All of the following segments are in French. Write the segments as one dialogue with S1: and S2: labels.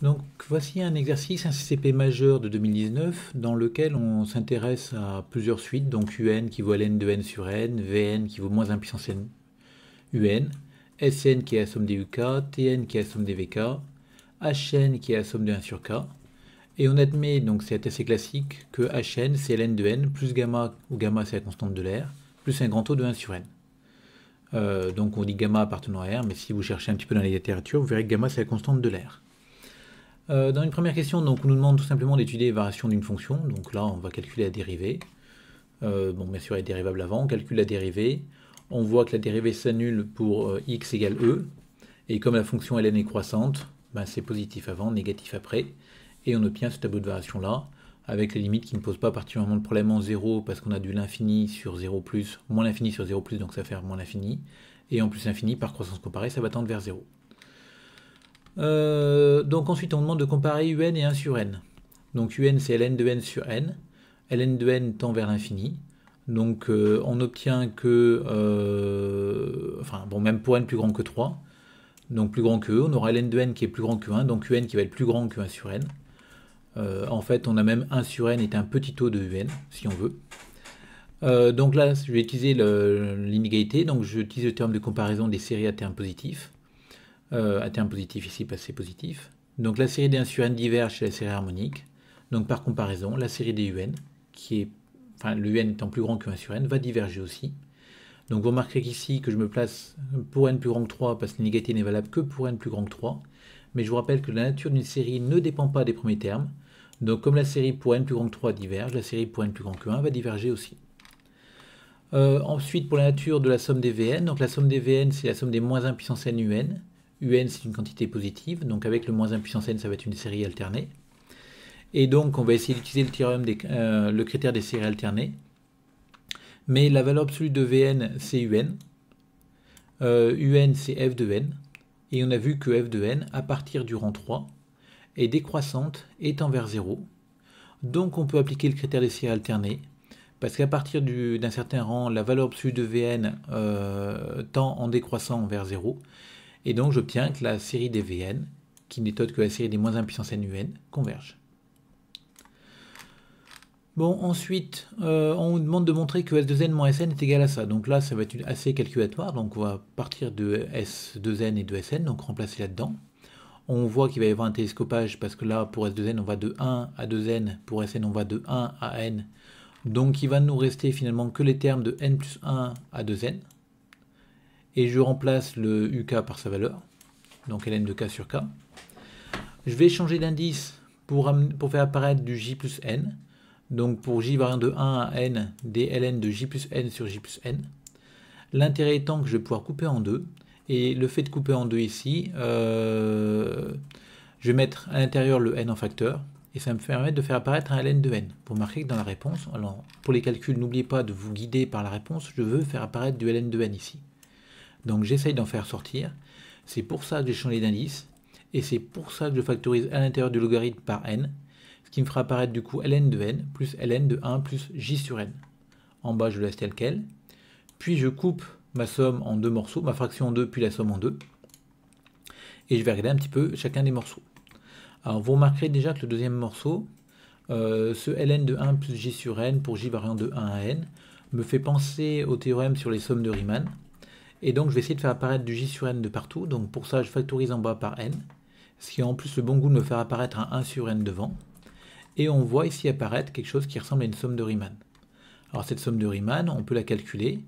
S1: Donc voici un exercice, un CCP majeur de 2019 dans lequel on s'intéresse à plusieurs suites, donc UN qui vaut ln de n sur n, Vn qui vaut moins 1 puissance n UN, Sn qui est la somme des UK, Tn qui est la somme des VK, Hn qui est la somme de 1 sur K. Et on admet, donc c'est assez classique, que Hn c'est ln de n plus gamma, où gamma c'est la constante de l'air, plus un grand O de 1 sur n. Donc on dit gamma appartenant à R, mais si vous cherchez un petit peu dans la littérature, vous verrez que gamma c'est la constante de l'air. Dans une première question, donc, on nous demande tout simplement d'étudier les variations d'une fonction. Donc là, on va calculer la dérivée. Bon, bien sûr, elle est dérivable avant. On calcule la dérivée. On voit que la dérivée s'annule pour x égale e. Et comme la fonction ln est croissante, ben, c'est positif avant, négatif après. Et on obtient ce tableau de variation-là, avec les limites qui ne posent pas particulièrement de problème en 0, parce qu'on a du l'infini sur 0 plus, moins l'infini sur 0 plus, donc ça fait moins l'infini. Et en plus l'infini, par croissance comparée, ça va tendre vers 0. Donc ensuite on demande de comparer UN et 1 sur n. Donc UN c'est ln de n sur n. Ln de n tend vers l'infini. Donc on obtient que, enfin bon, même pour n plus grand que 3, donc plus grand que e, on aura ln de n qui est plus grand que 1, donc UN qui va être plus grand que 1 sur n. En fait on a même 1 sur n est un petit taux de UN si on veut. Donc là je vais utiliser l'inégalité, donc j'utilise le terme de comparaison des séries à termes positifs. À terme positif ici, passé positif. Donc la série des 1 sur n diverge chez la série harmonique. Donc par comparaison, la série des UN, qui est, enfin le UN étant plus grand que 1 sur n, va diverger aussi. Donc vous remarquerez qu'ici que je me place pour n plus grand que 3 parce que l'inégalité n'est valable que pour n plus grand que 3. Mais je vous rappelle que la nature d'une série ne dépend pas des premiers termes. Donc comme la série pour n plus grand que 3 diverge, la série pour n plus grand que 1 va diverger aussi. Ensuite pour la nature de la somme des Vn, donc la somme des Vn c'est la somme des moins 1 puissance n UN. UN c'est une quantité positive, donc avec le moins 1 puissance n ça va être une série alternée. Et donc on va essayer d'utiliser le théorème le critère des séries alternées. Mais la valeur absolue de Vn c'est UN. UN c'est f de n. Et on a vu que f de n à partir du rang 3 est décroissante et tend vers 0. Donc on peut appliquer le critère des séries alternées. Parce qu'à partir d'un certain rang, la valeur absolue de Vn tend en décroissant vers 0. Et donc j'obtiens que la série des Vn, qui n'est autre que la série des moins 1 puissance n UN, converge. Bon, ensuite, on nous demande de montrer que S2n moins Sn est égal à ça. Donc là, ça va être assez calculatoire. Donc on va partir de S2n et de Sn, donc remplacer là-dedans. On voit qu'il va y avoir un télescopage parce que là, pour S2n, on va de 1 à 2n. Pour Sn, on va de 1 à n. Donc il va nous rester finalement que les termes de n plus 1 à 2n. Et je remplace le UK par sa valeur, donc ln de k sur k. Je vais changer d'indice pour faire apparaître du j plus n. Donc pour j variant de 1 à n, des ln de j plus n sur j plus n. L'intérêt étant que je vais pouvoir couper en deux. Et le fait de couper en deux ici, je vais mettre à l'intérieur le n en facteur. Et ça me permet de faire apparaître un ln de n. Vous remarquez que dans la réponse, alors pour les calculs, n'oubliez pas de vous guider par la réponse. Je veux faire apparaître du ln de n ici. Donc j'essaye d'en faire sortir. C'est pour ça que j'ai changé d'indice. Et c'est pour ça que je factorise à l'intérieur du logarithme par n. Ce qui me fera apparaître du coup ln de n plus ln de 1 plus j sur n. En bas, je laisse tel quel. Puis je coupe ma somme en deux morceaux, ma fraction en deux, puis la somme en deux. Et je vais regarder un petit peu chacun des morceaux. Alors vous remarquerez déjà que le deuxième morceau, ce ln de 1 plus j sur n pour j variant de 1 à n, me fait penser au théorème sur les sommes de Riemann. Et donc je vais essayer de faire apparaître du j sur n de partout. Donc pour ça je factorise en bas par n. Ce qui a en plus le bon goût de me faire apparaître un 1 sur n devant. Et on voit ici apparaître quelque chose qui ressemble à une somme de Riemann. Alors cette somme de Riemann, on peut la calculer.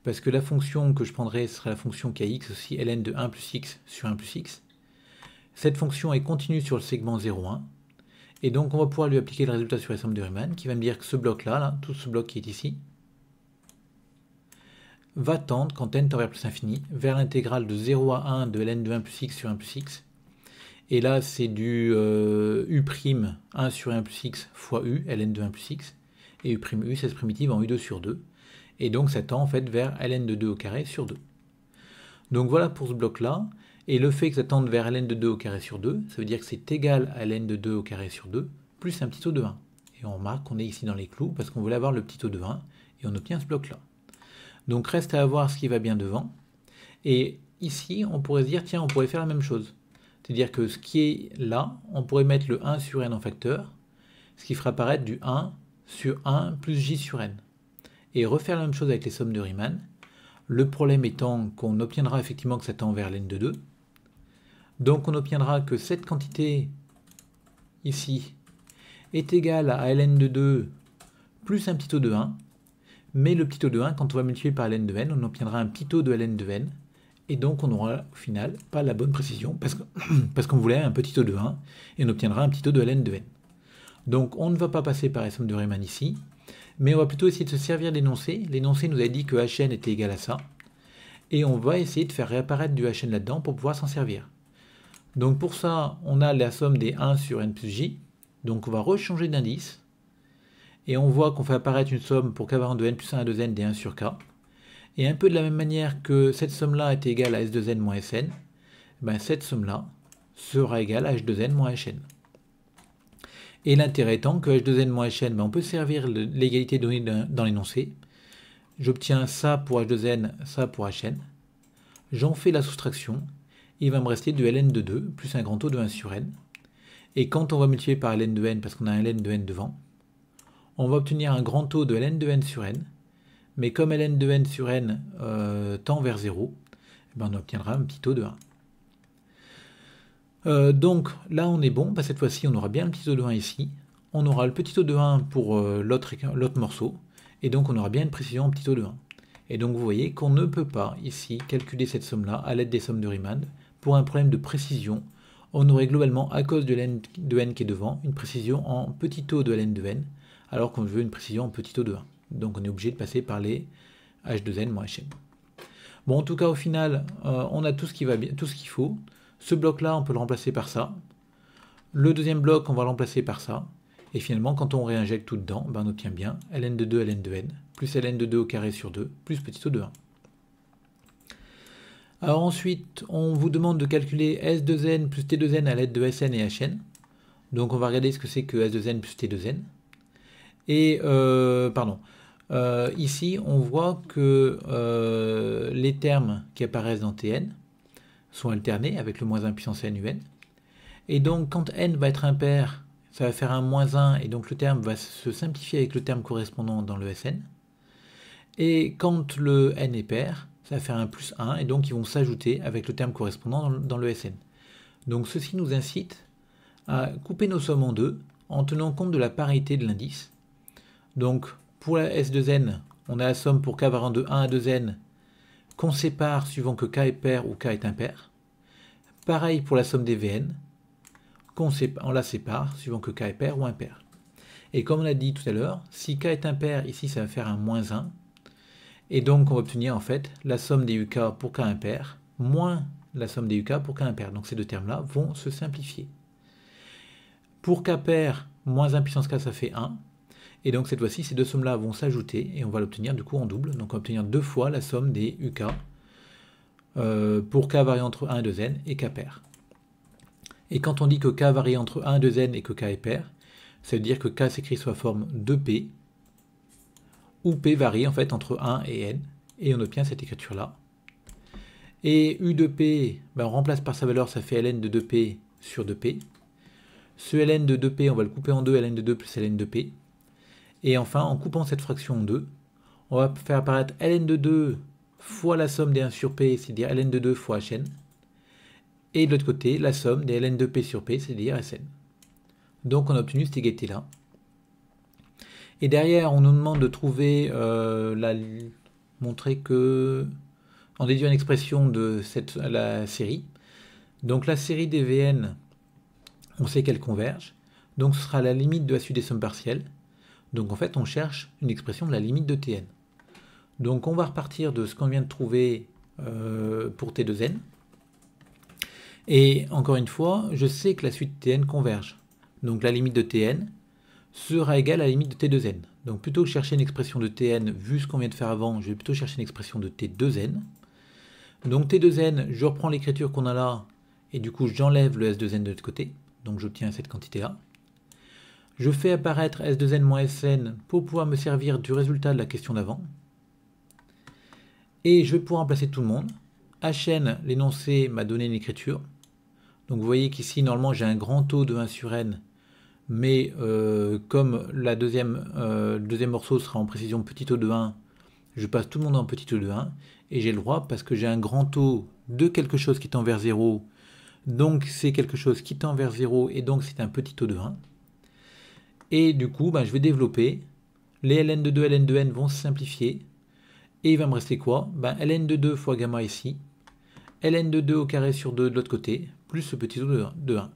S1: Parce que la fonction que je prendrai sera la fonction qui a x aussi, ln de 1 plus x sur 1 plus x. Cette fonction est continue sur le segment 0,1. Et donc on va pouvoir lui appliquer le résultat sur la somme de Riemann, qui va me dire que ce bloc-là, là, tout ce bloc qui est ici, va tendre, quand n tend vers plus infini, vers l'intégrale de 0 à 1 de ln de 1 plus x sur 1 plus x. Et là, c'est du u' 1 sur 1 plus x fois u, ln de 1 plus x. Et u', c'est primitive en u2 sur 2. Et donc ça tend en fait vers ln de 2 au carré sur 2. Donc voilà pour ce bloc-là. Et le fait que ça tende vers ln de 2 au carré sur 2, ça veut dire que c'est égal à ln de 2 au carré sur 2, plus un petit taux de 1. Et on remarque qu'on est ici dans les clous, parce qu'on voulait avoir le petit taux de 1, et on obtient ce bloc-là. Donc reste à voir ce qui va bien devant. Et ici, on pourrait se dire, tiens, on pourrait faire la même chose. C'est-à-dire que ce qui est là, on pourrait mettre le 1 sur n en facteur, ce qui fera apparaître du 1 sur 1 plus j sur n. Et refaire la même chose avec les sommes de Riemann. Le problème étant qu'on obtiendra effectivement que ça tend vers ln de 2. Donc on obtiendra que cette quantité ici est égale à ln de 2 plus un petit taux de 1. Mais le petit taux de 1, quand on va multiplier par ln de n, on obtiendra un petit taux de ln de n. Et donc on n'aura au final pas la bonne précision parce qu'on voulait un petit taux de 1 et on obtiendra un petit taux de ln de n. Donc on ne va pas passer par la somme de Riemann ici, mais on va plutôt essayer de se servir de l'énoncé. L'énoncé nous a dit que hn était égal à ça. Et on va essayer de faire réapparaître du hn là-dedans pour pouvoir s'en servir. Donc pour ça, on a la somme des 1 sur n plus j. Donc on va rechanger d'indice. Et on voit qu'on fait apparaître une somme pour k variant de n plus 1 à 2n des 1 sur k. Et un peu de la même manière que cette somme-là est égale à S2n moins Sn, ben cette somme-là sera égale à H2n moins Hn. Et l'intérêt étant que H2n moins Hn, ben on peut servir l'égalité donnée dans l'énoncé. J'obtiens ça pour H2n, ça pour Hn. J'en fais la soustraction. Il va me rester du ln de 2 plus un grand taux de 1 sur n. Et quand on va multiplier par ln de n, parce qu'on a un ln de n devant, on va obtenir un grand taux de ln de n sur n. Mais comme ln de n sur n tend vers 0, ben on obtiendra un petit taux de 1. Donc là on est bon, parce que cette fois-ci on aura bien le petit taux de 1 ici. On aura le petit taux de 1 pour l'autre morceau, et donc on aura bien une précision en petit taux de 1. Et donc vous voyez qu'on ne peut pas ici calculer cette somme-là à l'aide des sommes de Riemann. Pour un problème de précision, on aurait globalement, à cause de ln de n qui est devant, une précision en petit taux de ln de n, alors qu'on veut une précision en petit taux de 1. Donc on est obligé de passer par les H2n moins Hn. Bon, en tout cas, au final, on a tout ce qui va bien, tout ce qu'il faut. Ce bloc-là, on peut le remplacer par ça. Le deuxième bloc, on va le remplacer par ça. Et finalement, quand on réinjecte tout dedans, ben, on obtient bien ln de 2, ln de n, plus ln de 2 au carré sur 2, plus petit taux de 1. Alors ensuite, on vous demande de calculer S2n plus T2n à l'aide de Sn et Hn. Donc on va regarder ce que c'est que S2n plus T2n. Et, ici, on voit que les termes qui apparaissent dans Tn sont alternés avec le moins 1 puissance n un. Et donc, quand n va être impair, ça va faire un moins 1, et donc le terme va se simplifier avec le terme correspondant dans le Sn. Et quand le n est pair, ça va faire un plus 1, et donc ils vont s'ajouter avec le terme correspondant dans le Sn. Donc ceci nous incite à couper nos sommes en deux, en tenant compte de la parité de l'indice. Donc, pour la S2n, on a la somme pour k variant de 1 à 2n qu'on sépare suivant que k est pair ou k est impair. Pareil pour la somme des Vn, on la sépare suivant que k est pair ou impair. Et comme on a dit tout à l'heure, si k est impair, ici ça va faire un moins 1. Et donc on va obtenir en fait la somme des uk pour k impair moins la somme des uk pour k impair. Donc ces deux termes-là vont se simplifier. Pour k pair, moins 1 puissance k, ça fait 1. Et donc cette fois-ci, ces deux sommes-là vont s'ajouter et on va l'obtenir du coup en double. Donc on va obtenir deux fois la somme des UK pour k variant entre 1 et 2n et k pair. Et quand on dit que k varie entre 1 et 2n et que k est pair, ça veut dire que k s'écrit sous la forme de p, où p varie en fait entre 1 et n, et on obtient cette écriture-là. Et u de p, ben on remplace par sa valeur, ça fait ln de 2p sur 2p. Ce ln de 2p, on va le couper en deux, ln de 2 plus ln de p. Et enfin, en coupant cette fraction en deux, on va faire apparaître ln de 2 fois la somme des 1 sur p, c'est-à-dire ln de 2 fois hn. Et de l'autre côté, la somme des ln de p sur p, c'est-à-dire Sn. Donc on a obtenu cette égalité-là. Et derrière, on nous demande de trouver, montrer que, on déduit une expression de la série. Donc la série des Vn, on sait qu'elle converge. Donc ce sera la limite de la suite des sommes partielles. Donc en fait, on cherche une expression de la limite de Tn. Donc on va repartir de ce qu'on vient de trouver pour T2n. Et encore une fois, je sais que la suite Tn converge. Donc la limite de Tn sera égale à la limite de T2n. Donc plutôt que chercher une expression de Tn, vu ce qu'on vient de faire avant, je vais plutôt chercher une expression de T2n. Donc T2n, je reprends l'écriture qu'on a là, et du coup j'enlève le S2n de l'autre côté. Donc j'obtiens cette quantité-là. Je fais apparaître S2n moins Sn pour pouvoir me servir du résultat de la question d'avant. Et je vais pouvoir remplacer tout le monde. Hn, l'énoncé m'a donné une écriture. Donc vous voyez qu'ici, normalement, j'ai un grand taux de 1 sur n, mais comme le deuxième morceau sera en précision petit taux de 1, je passe tout le monde en petit taux de 1, et j'ai le droit, parce que j'ai un grand taux de quelque chose qui tend vers 0, donc c'est quelque chose qui tend vers 0, et donc c'est un petit taux de 1. Et du coup, je vais développer, les ln de 2, ln de n vont se simplifier, et il va me rester quoi? Ln de 2 fois gamma ici, ln de 2 au carré sur 2 de l'autre côté, plus ce petit taux de 1.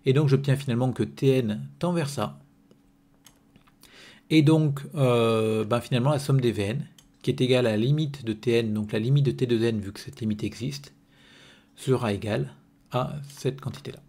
S1: Et donc j'obtiens finalement que Tn tend vers ça. Et donc finalement la somme des Vn, qui est égale à la limite de Tn, donc la limite de T2n vu que cette limite existe, sera égale à cette quantité-là.